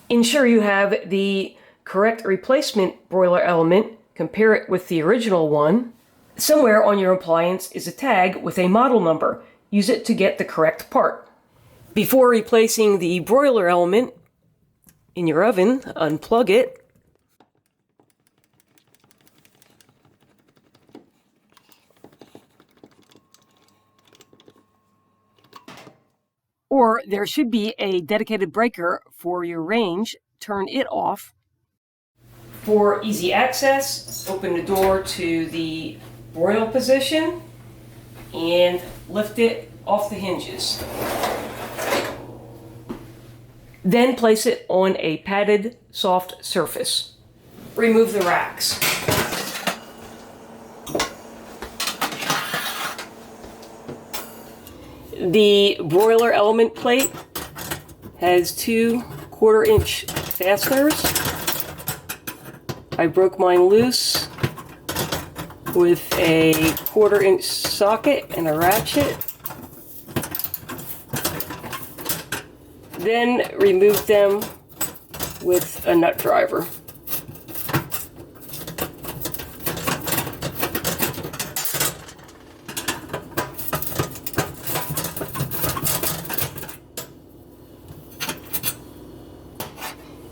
Ensure you have the correct replacement broiler element. Compare it with the original one. Somewhere on your appliance is a tag with a model number. Use it to get the correct part. Before replacing the broiler element in your oven, unplug it. Or there should be a dedicated breaker for your range. Turn it off. For easy access, open the door to the broil position and lift it off the hinges. Then place it on a padded, soft surface. Remove the racks. The broiler element plate has 2 1/4-inch fasteners. I broke mine loose with a 1/4-inch socket and a ratchet. Then remove them with a nut driver.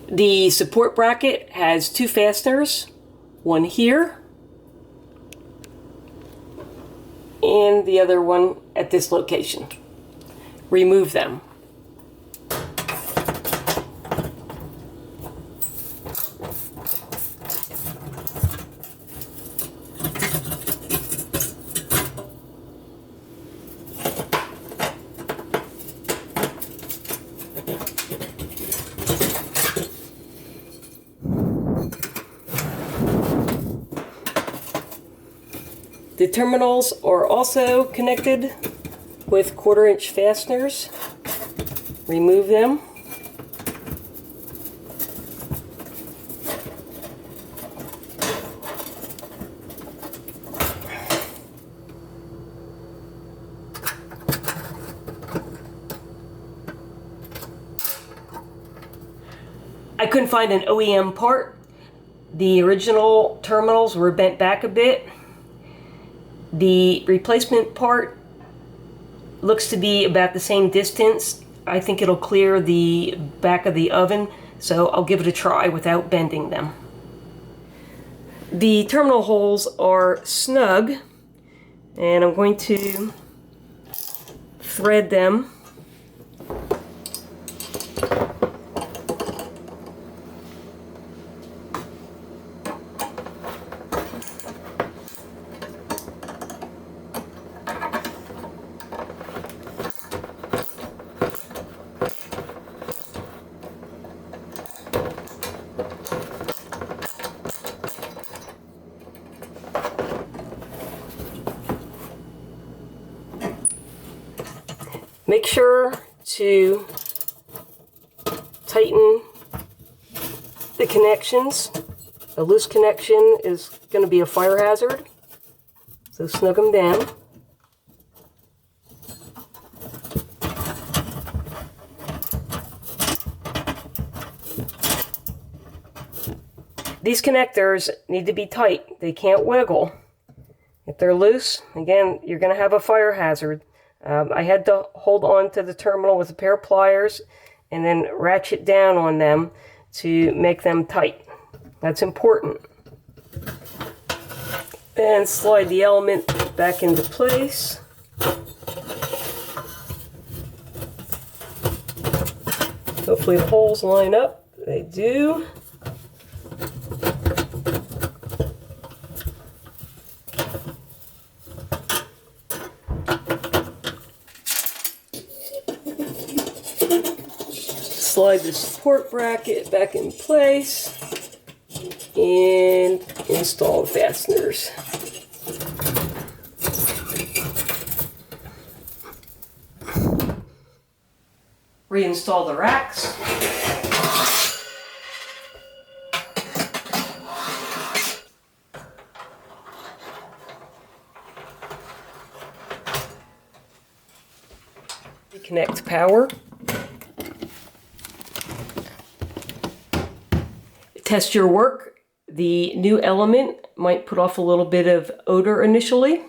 The support bracket has 2 fasteners, one here and the other one at this location. Remove them. The terminals are also connected with 1/4-inch fasteners. Remove them. I couldn't find an OEM part. The original terminals were bent back a bit. The replacement part looks to be about the same distance. I think it'll clear the back of the oven, so I'll give it a try without bending them. The terminal holes are snug, and I'm going to thread them. Make sure to tighten the connections. A loose connection is going to be a fire hazard, so snug them down. These connectors need to be tight. They can't wiggle. If they're loose, again, you're going to have a fire hazard. I had to hold on to the terminal with a pair of pliers and then ratchet down on them to make them tight. That's important. Then slide the element back into place. Hopefully the holes line up. They do. Slide the support bracket back in place and install the fasteners. Reinstall the racks. Reconnect power. test your work. The new element might put off a little bit of odor initially.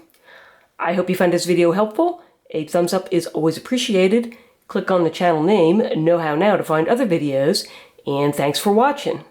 I hope you find this video helpful. A thumbs up is always appreciated. Click on the channel name, Know How Now, to find other videos, and thanks for watching.